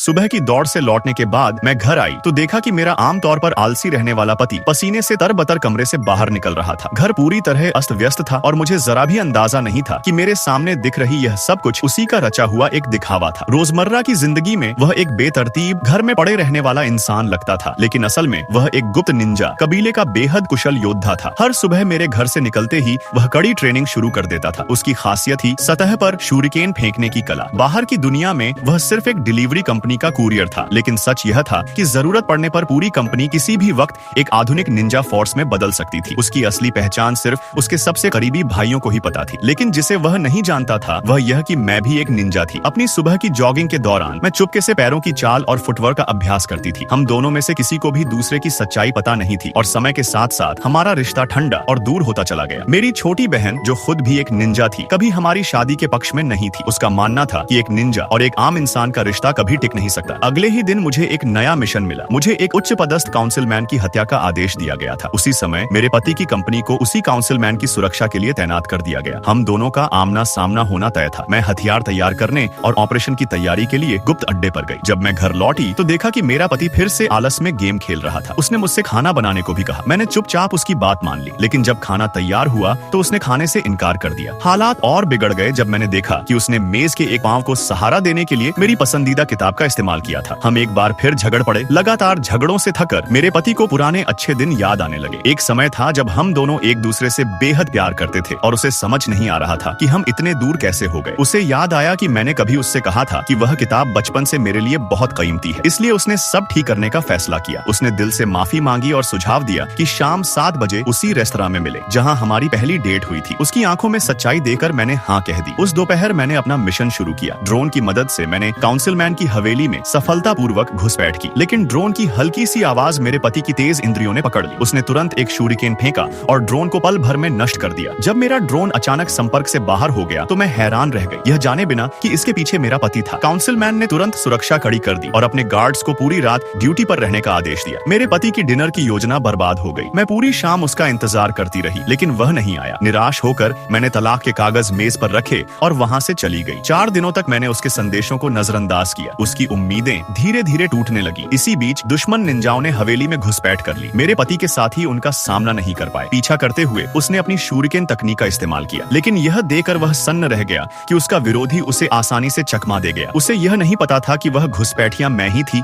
सुबह की दौड़ से लौटने के बाद मैं घर आई तो देखा कि मेरा आमतौर पर आलसी रहने वाला पति पसीने से तरबतर कमरे से बाहर निकल रहा था। घर पूरी तरह अस्त व्यस्त था और मुझे जरा भी अंदाजा नहीं था कि मेरे सामने दिख रही यह सब कुछ उसी का रचा हुआ एक दिखावा था। रोजमर्रा की जिंदगी में वह एक बेतरतीब घर में पड़े रहने वाला इंसान लगता था, लेकिन असल में वह एक गुप्त निंजा कबीले का बेहद कुशल योद्धा था। हर सुबह मेरे घर से निकलते ही वह कड़ी ट्रेनिंग शुरू कर देता था। उसकी खासियत ही सतह पर शूरिकेन फेंकने की कला। बाहर की दुनिया में वह सिर्फ एक डिलीवरी कंपनी का कुरियर था, लेकिन सच यह था कि जरूरत पड़ने पर पूरी कंपनी किसी भी वक्त एक आधुनिक निंजा फोर्स में बदल सकती थी। उसकी असली पहचान सिर्फ उसके सबसे करीबी भाइयों को ही पता थी, लेकिन जिसे वह नहीं जानता था वह यह कि मैं भी एक निंजा थी। अपनी सुबह की जॉगिंग के दौरान मैं चुपके से पैरों की चाल और फुटवर्क का अभ्यास करती थी। हम दोनों में से किसी को भी दूसरे की सच्चाई पता नहीं थी और समय के साथ साथ हमारा रिश्ता ठंडा और दूर होता चला गया। मेरी छोटी बहन, जो खुद भी एक निंजा थी, कभी हमारी शादी के पक्ष में नहीं थी। उसका मानना था कि एक निंजा और एक आम इंसान का रिश्ता कभी टिक नहीं सकता। अगले ही दिन मुझे एक नया मिशन मिला। मुझे एक उच्च पदस्थ काउंसिलमैन की हत्या का आदेश दिया गया था। उसी समय मेरे पति की कंपनी को उसी काउंसिलमैन की सुरक्षा के लिए तैनात कर दिया गया। हम दोनों का आमना सामना होना तय था। मैं हथियार तैयार करने और ऑपरेशन की तैयारी के लिए गुप्त अड्डे पर गई। जब मैं घर लौटी तो देखा कि मेरा पति फिर से आलस में गेम खेल रहा था। उसने मुझसे खाना बनाने को भी कहा। मैंने चुपचाप उसकी बात मान ली, लेकिन जब खाना तैयार हुआ तो उसने खाने से इनकार कर दिया। हालात और बिगड़ गए जब मैंने देखा कि उसने मेज के एक पांव को सहारा देने के लिए मेरी पसंदीदा किताब का इस्तेमाल किया था। हम एक बार फिर झगड़ पड़े। लगातार झगड़ों से थकर मेरे पति को पुराने अच्छे दिन याद आने लगे। एक समय था जब हम दोनों एक दूसरे से बेहद प्यार करते थे और उसे समझ नहीं आ रहा था कि हम इतने दूर कैसे हो गए। उसे याद आया कि मैंने कभी उससे कहा था कि वह किताब बचपन से मेरे लिए बहुत कीमती है, इसलिए उसने सब ठीक करने का फैसला किया। उसने दिल से माफी मांगी और सुझाव दिया कि शाम 7 बजे उसी रेस्तरां में मिले जहां हमारी पहली डेट हुई थी। उसकी आंखों में सच्चाई देकर मैंने हाँ कह दी। उस दोपहर मैंने अपना मिशन शुरू किया। ड्रोन की मदद से मैंने काउंसिलमैन की हवेली में सफलतापूर्वक घुसपैठ की, लेकिन ड्रोन की हल्की सी आवाज मेरे पति की तेज इंद्रियों ने पकड़ ली। उसने तुरंत एक शूरिकेन फेंका और ड्रोन को पल भर में नष्ट कर दिया। जब मेरा ड्रोन अचानक संपर्क से बाहर हो गया तो मैं हैरान रह गई, यह जाने बिना कि इसके पीछे मेरा पति था। काउंसिलमैन ने तुरंत सुरक्षा कड़ी कर दी और अपने गार्ड्स को पूरी रात ड्यूटी पर रहने का आदेश दिया। मेरे पति की डिनर की योजना बर्बाद हो गई। मैं पूरी शाम उसका इंतजार करती रही, लेकिन वह नहीं आया। निराश होकर मैंने तलाक के कागज मेज पर रखे और वहां से चली गई। 4 दिनों तक मैंने उसके संदेशों को नजरअंदाज किया। उसकी उम्मीदें धीरे धीरे टूटने लगी। इसी बीच दुश्मन निंजाओं ने हवेली में घुसपैठ कर ली। मेरे पति के साथ ही उनका सामना नहीं कर पाए। पीछा करते हुए उसने अपनी शूरिकेन तकनीक का इस्तेमाल किया, लेकिन यह देखकर वह सन्न रह गया कि उसका विरोधी उसे आसानी से चकमा दे गया। उसे यह नहीं पता था कि वह घुसपैठिया मैं ही थी।